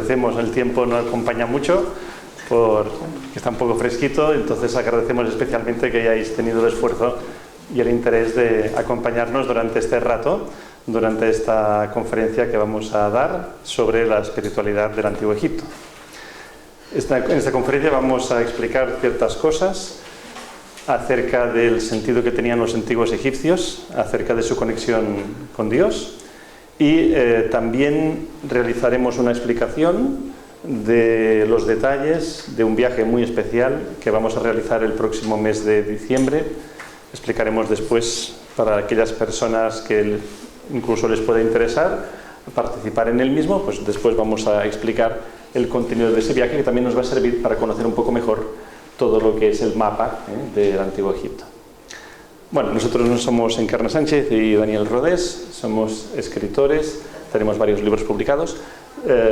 agradecemos, el tiempo no acompaña mucho, porque está un poco fresquito, entonces agradecemos especialmente que hayáis tenido el esfuerzo y el interés de acompañarnos durante este rato, durante esta conferencia que vamos a dar sobre la espiritualidad del Antiguo Egipto. En esta conferencia vamos a explicar ciertas cosas acerca del sentido que tenían los antiguos egipcios, acerca de su conexión con Dios, y también realizaremos una explicación de los detalles de un viaje muy especial que vamos a realizar el próximo mes de diciembre. Explicaremos después, para aquellas personas que incluso les pueda interesar participar en el mismo, pues después vamos a explicar el contenido de ese viaje, que también nos va a servir para conocer un poco mejor todo lo que es el mapa del Antiguo Egipto. Bueno, nosotros no somos Encarna Sánchez y Daniel Rodés, somos escritores, tenemos varios libros publicados,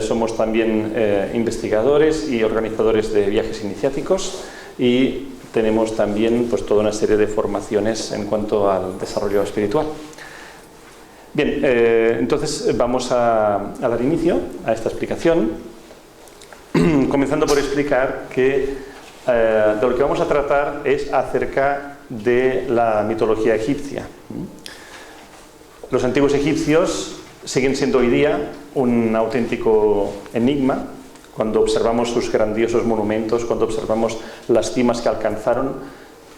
somos también investigadores y organizadores de viajes iniciáticos, y tenemos también pues toda una serie de formaciones en cuanto al desarrollo espiritual. Bien, entonces vamos a dar inicio a esta explicación, comenzando por explicar que de lo que vamos a tratar es acerca de la mitología egipcia. Los antiguos egipcios siguen siendo hoy día un auténtico enigma cuando observamos sus grandiosos monumentos, cuando observamos las cimas que alcanzaron,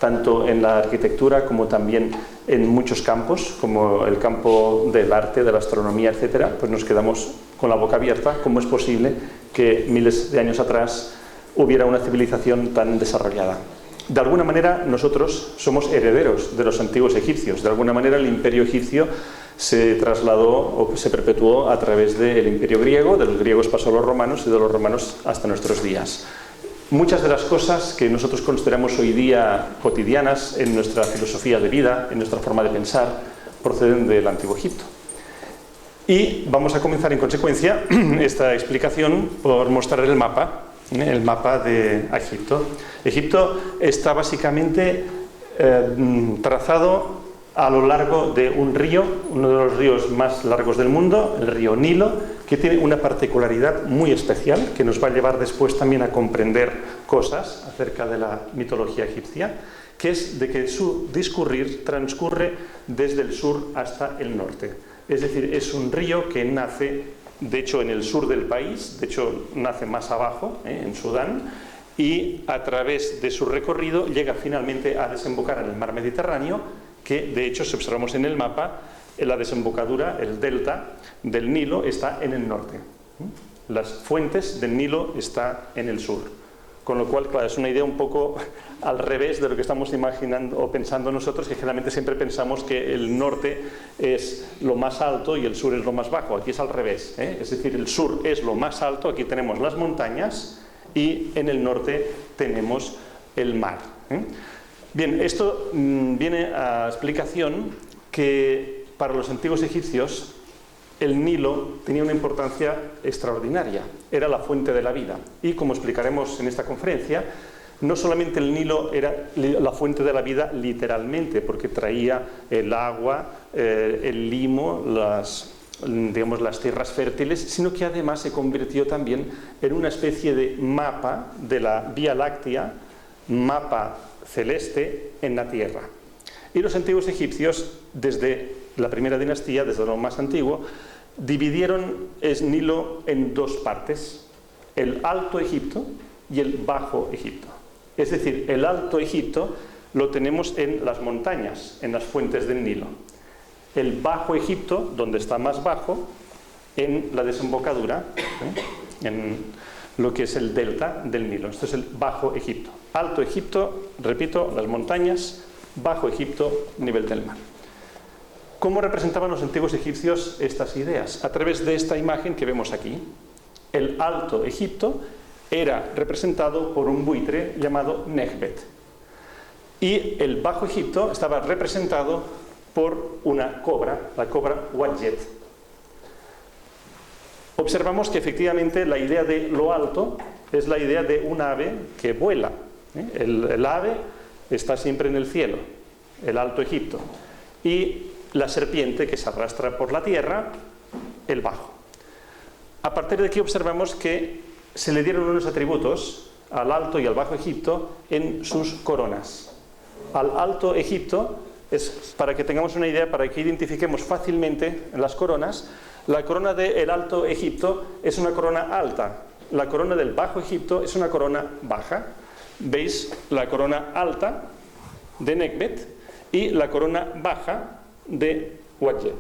tanto en la arquitectura como también en muchos campos, como el campo del arte, de la astronomía, etc. Pues nos quedamos con la boca abierta. ¿Cómo es posible que miles de años atrás hubiera una civilización tan desarrollada? De alguna manera nosotros somos herederos de los antiguos egipcios. De alguna manera el imperio egipcio se trasladó o se perpetuó a través del imperio griego, de los griegos pasó a los romanos y de los romanos hasta nuestros días. Muchas de las cosas que nosotros consideramos hoy día cotidianas en nuestra filosofía de vida, en nuestra forma de pensar, proceden del Antiguo Egipto. Y vamos a comenzar en consecuencia esta explicación por mostrar el mapa de Egipto. Egipto está básicamente trazado a lo largo de un río, uno de los ríos más largos del mundo, el río Nilo, que tiene una particularidad muy especial que nos va a llevar después también a comprender cosas acerca de la mitología egipcia, que es de que su discurrir transcurre desde el sur hasta el norte. Es decir, es un río que nace, de hecho, en el sur del país, de hecho, nace más abajo, en Sudán, y a través de su recorrido llega finalmente a desembocar en el mar Mediterráneo, que de hecho, si observamos en el mapa, la desembocadura, el delta del Nilo está en el norte. Las fuentes del Nilo están en el sur. Con lo cual, claro, es una idea un poco al revés de lo que estamos imaginando o pensando nosotros, que generalmente siempre pensamos que el norte es lo más alto y el sur es lo más bajo. Aquí es al revés, Es decir, el sur es lo más alto, aquí tenemos las montañas y en el norte tenemos el mar. Bien, esto viene a explicación que para los antiguos egipcios el Nilo tenía una importancia extraordinaria, era la fuente de la vida. Y como explicaremos en esta conferencia, no solamente el Nilo era la fuente de la vida literalmente, porque traía el agua, el limo, las tierras fértiles, sino que además se convirtió también en una especie de mapa de la Vía Láctea, mapa celeste en la tierra. Y los antiguos egipcios, desde la primera dinastía, desde lo más antiguo, dividieron el Nilo en dos partes, el Alto Egipto y el Bajo Egipto. Es decir, el Alto Egipto lo tenemos en las montañas, en las fuentes del Nilo. El Bajo Egipto, donde está más bajo, en la desembocadura, en lo que es el delta del Nilo. Esto es el Bajo Egipto. Alto Egipto, repito, las montañas, Bajo Egipto, nivel del mar. ¿Cómo representaban los antiguos egipcios estas ideas? A través de esta imagen que vemos aquí. El Alto Egipto era representado por un buitre llamado Nekhbet. Y el Bajo Egipto estaba representado por una cobra, la cobra Wadjet. Observamos que efectivamente la idea de lo alto es la idea de un ave que vuela. El ave está siempre en el cielo, el Alto Egipto. Y la serpiente que se arrastra por la tierra, el Bajo. A partir de aquí observamos que se le dieron unos atributos al Alto y al Bajo Egipto en sus coronas. Al Alto Egipto, es para que tengamos una idea, para que identifiquemos fácilmente las coronas, la corona del Alto Egipto es una corona alta, la corona del Bajo Egipto es una corona baja. ¿Veis la corona alta de Nekhbet y la corona baja de Wadjet?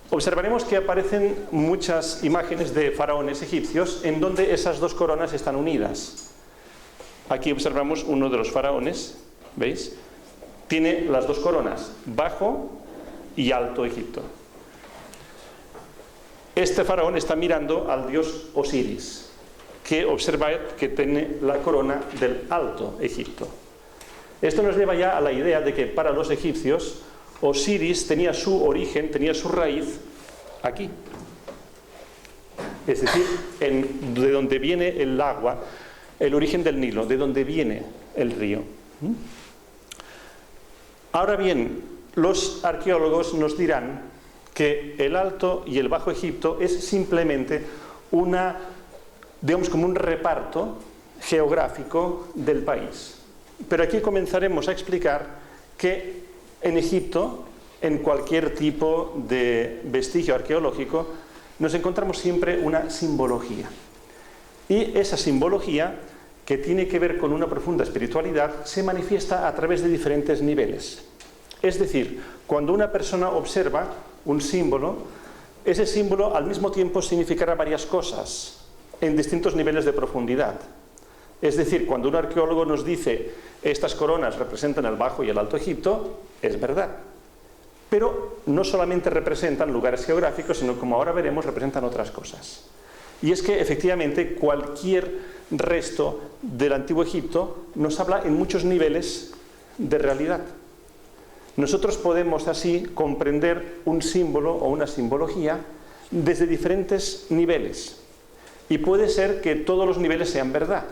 Observaremos que aparecen muchas imágenes de faraones egipcios en donde esas dos coronas están unidas. Aquí observamos uno de los faraones, ¿veis? Tiene las dos coronas, Bajo y Alto Egipto. Este faraón está mirando al dios Osiris, que observa que tiene la corona del Alto Egipto. Esto nos lleva ya a la idea de que para los egipcios Osiris tenía su origen, tenía su raíz aquí. Es decir, de donde viene el agua, el origen del Nilo, de donde viene el río. Ahora bien, los arqueólogos nos dirán que el Alto y el Bajo Egipto es simplemente digamos como un reparto geográfico del país. Pero aquí comenzaremos a explicar que en Egipto, en cualquier tipo de vestigio arqueológico, nos encontramos siempre una simbología. Y esa simbología, que tiene que ver con una profunda espiritualidad, se manifiesta a través de diferentes niveles. Es decir, cuando una persona observa un símbolo, ese símbolo al mismo tiempo significará varias cosas en distintos niveles de profundidad. Es decir, cuando un arqueólogo nos dice estas coronas representan el Bajo y el Alto Egipto, es verdad. Pero no solamente representan lugares geográficos, sino, como ahora veremos, representan otras cosas. Y es que efectivamente cualquier resto del Antiguo Egipto nos habla en muchos niveles de realidad. Nosotros podemos así comprender un símbolo o una simbología desde diferentes niveles. Y puede ser que todos los niveles sean verdad.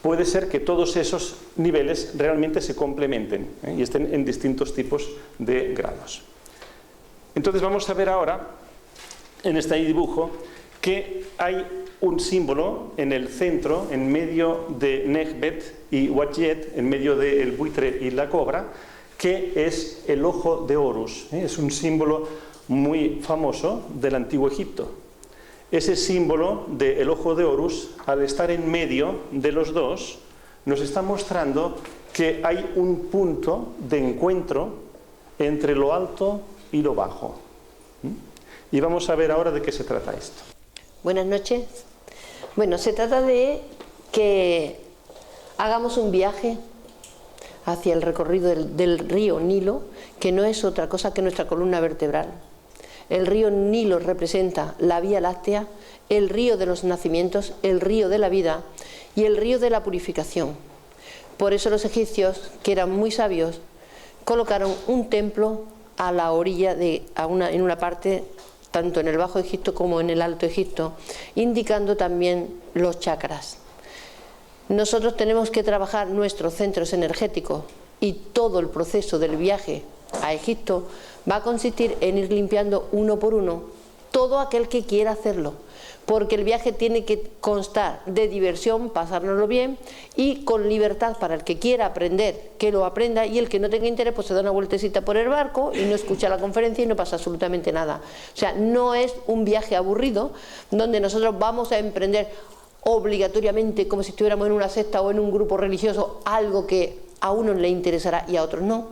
Puede ser que todos esos niveles realmente se complementen y estén en distintos tipos de grados. Entonces vamos a ver ahora, en este dibujo, que hay un símbolo en el centro, en medio de Nekhbet y Wadjet, en medio del buitre y la cobra, que es el ojo de Horus. Es un símbolo muy famoso del Antiguo Egipto. Ese símbolo del ojo de Horus, al estar en medio de los dos, nos está mostrando que hay un punto de encuentro entre lo alto y lo bajo. Y vamos a ver ahora de qué se trata esto. Buenas noches. Bueno, se trata de que hagamos un viaje hacia el recorrido del río Nilo, que no es otra cosa que nuestra columna vertebral. El río Nilo representa la Vía Láctea, el río de los nacimientos, el río de la vida y el río de la purificación. Por eso los egipcios, que eran muy sabios, colocaron un templo a la orilla en una parte, tanto en el Bajo Egipto como en el Alto Egipto, indicando también los chakras. Nosotros tenemos que trabajar nuestros centros energéticos y todo el proceso del viaje a Egipto va a consistir en ir limpiando uno por uno todo aquel que quiera hacerlo, porque el viaje tiene que constar de diversión, pasárnoslo bien, y con libertad para el que quiera aprender, que lo aprenda, y el que no tenga interés pues se da una vueltecita por el barco y no escucha la conferencia y no pasa absolutamente nada. O sea, no es un viaje aburrido donde nosotros vamos a emprender obligatoriamente, como si estuviéramos en una secta o en un grupo religioso, algo que a unos le interesará y a otros no.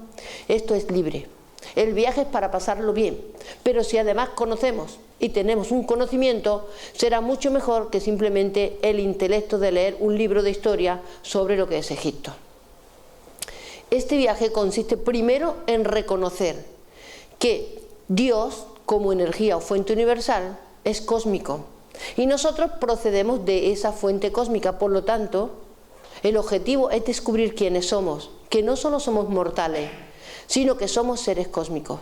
Esto es libre. El viaje es para pasarlo bien, pero si además conocemos y tenemos un conocimiento, será mucho mejor que simplemente el intelecto de leer un libro de historia sobre lo que es Egipto. Este viaje consiste primero en reconocer que Dios, como energía o fuente universal, es cósmico y nosotros procedemos de esa fuente cósmica. Por lo tanto, el objetivo es descubrir quiénes somos, que no solo somos mortales, sino que somos seres cósmicos.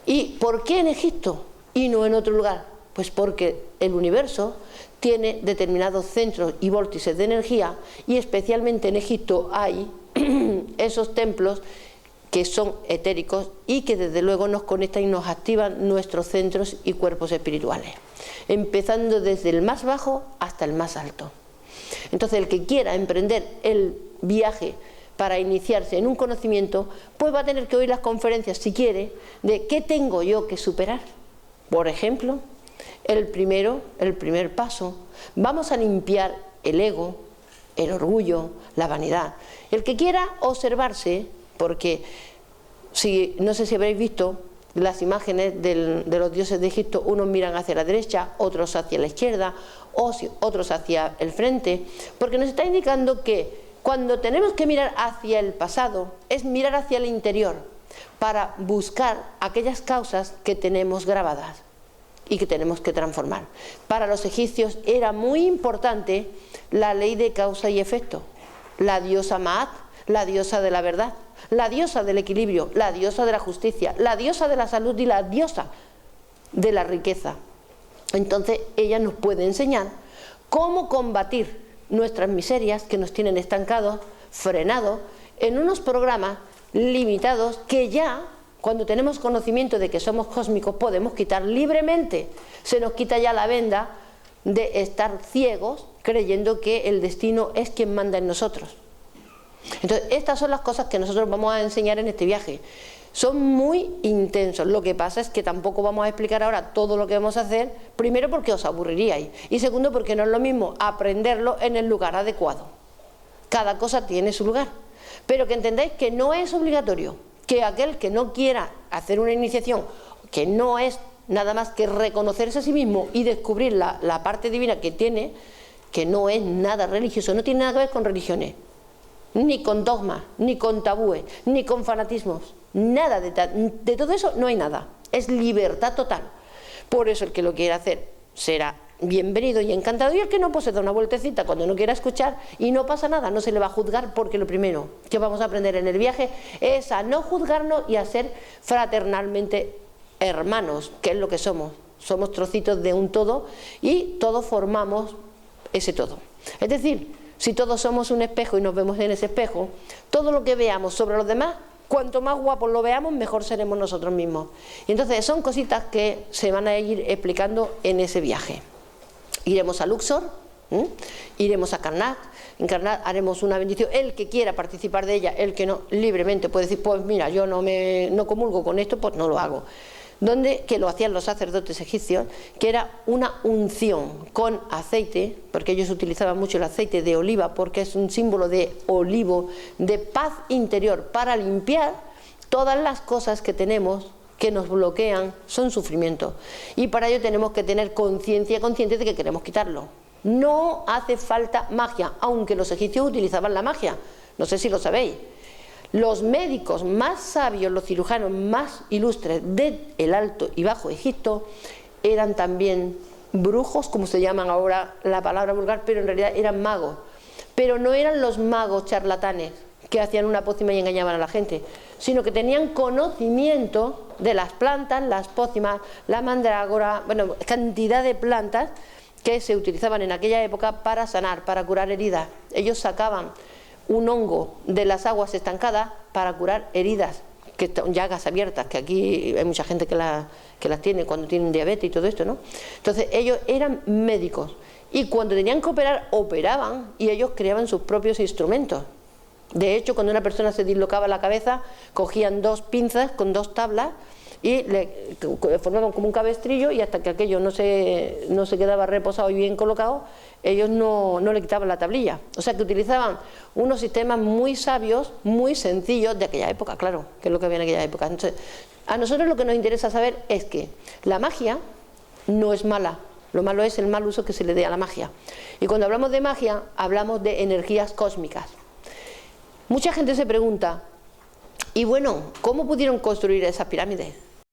¿Y por qué en Egipto y no en otro lugar? Pues porque el universo tiene determinados centros y vórtices de energía, y especialmente en Egipto hay esos templos que son etéricos y que desde luego nos conectan y nos activan nuestros centros y cuerpos espirituales, empezando desde el más bajo hasta el más alto. Entonces el que quiera emprender el viaje para iniciarse en un conocimiento, pues va a tener que oír las conferencias, si quiere, de qué tengo yo que superar. Por ejemplo, el primer paso, vamos a limpiar el ego, el orgullo, la vanidad. El que quiera observarse, porque no sé si habréis visto las imágenes de los dioses de Egipto, unos miran hacia la derecha, otros hacia la izquierda, otros hacia el frente, porque nos está indicando que cuando tenemos que mirar hacia el pasado, es mirar hacia el interior, para buscar aquellas causas que tenemos grabadas y que tenemos que transformar. Para los egipcios era muy importante la ley de causa y efecto, la diosa Maat, la diosa de la verdad, la diosa del equilibrio, la diosa de la justicia, la diosa de la salud y la diosa de la riqueza. Entonces ella nos puede enseñar cómo combatir nuestras miserias que nos tienen estancados, frenados, en unos programas limitados que ya, cuando tenemos conocimiento de que somos cósmicos, podemos quitar libremente. Se nos quita ya la venda de estar ciegos creyendo que el destino es quien manda en nosotros. Entonces, estas son las cosas que nosotros vamos a enseñar en este viaje. Son muy intensos. Lo que pasa es que tampoco vamos a explicar ahora todo lo que vamos a hacer, primero porque os aburriríais y segundo porque no es lo mismo aprenderlo en el lugar adecuado. Cada cosa tiene su lugar. Pero que entendáis que no es obligatorio, que aquel que no quiera hacer una iniciación, que no es nada más que reconocerse a sí mismo y descubrir la parte divina que tiene, que no es nada religioso, no tiene nada que ver con religiones, ni con dogmas, ni con tabúes, ni con fanatismos, nada de todo eso no hay nada, es libertad total. Por eso el que lo quiera hacer será bienvenido y encantado, y el que no, pues se da una vueltecita cuando no quiera escuchar y no pasa nada, no se le va a juzgar, porque lo primero que vamos a aprender en el viaje es a no juzgarnos y a ser fraternalmente hermanos, que es lo que somos trocitos de un todo y todos formamos ese todo. Es decir, si todos somos un espejo y nos vemos en ese espejo, todo lo que veamos sobre los demás, cuanto más guapos lo veamos, mejor seremos nosotros mismos. Y entonces son cositas que se van a ir explicando en ese viaje. Iremos a Luxor, iremos a Karnak. En Karnak haremos una bendición. El que quiera participar de ella, el que no, libremente puede decir, pues mira, yo no comulgo con esto, pues no lo hago. Que lo hacían los sacerdotes egipcios, que era una unción con aceite, porque ellos utilizaban mucho el aceite de oliva, porque es un símbolo de olivo, de paz interior, para limpiar todas las cosas que tenemos que nos bloquean, son sufrimiento. Y para ello tenemos que tener conciencia consciente de que queremos quitarlo. No hace falta magia, aunque los egipcios utilizaban la magia, no sé si lo sabéis. Los médicos más sabios, los cirujanos más ilustres del Alto y Bajo Egipto eran también brujos, como se llaman ahora la palabra vulgar, pero en realidad eran magos. Pero no eran los magos charlatanes que hacían una pócima y engañaban a la gente, sino que tenían conocimiento de las plantas, las pócimas, la mandrágora, bueno, cantidad de plantas que se utilizaban en aquella época para sanar, para curar heridas. Ellos sacaban un hongo de las aguas estancadas para curar heridas, llagas abiertas, que aquí hay mucha gente que las tiene cuando tienen diabetes y todo esto, ¿no? Entonces ellos eran médicos y cuando tenían que operar, operaban y ellos creaban sus propios instrumentos. De hecho, cuando una persona se dislocaba la cabeza, cogían 2 pinzas con 2 tablas y le formaban como un cabestrillo, y hasta que aquello no se quedaba reposado y bien colocado, ellos no le quitaban la tablilla. O sea que utilizaban unos sistemas muy sabios, muy sencillos de aquella época, claro, que es lo que había en aquella época. Entonces, a nosotros lo que nos interesa saber es que la magia no es mala, lo malo es el mal uso que se le dé a la magia. Y cuando hablamos de magia, hablamos de energías cósmicas. Mucha gente se pregunta, y bueno, ¿cómo pudieron construir esas pirámides?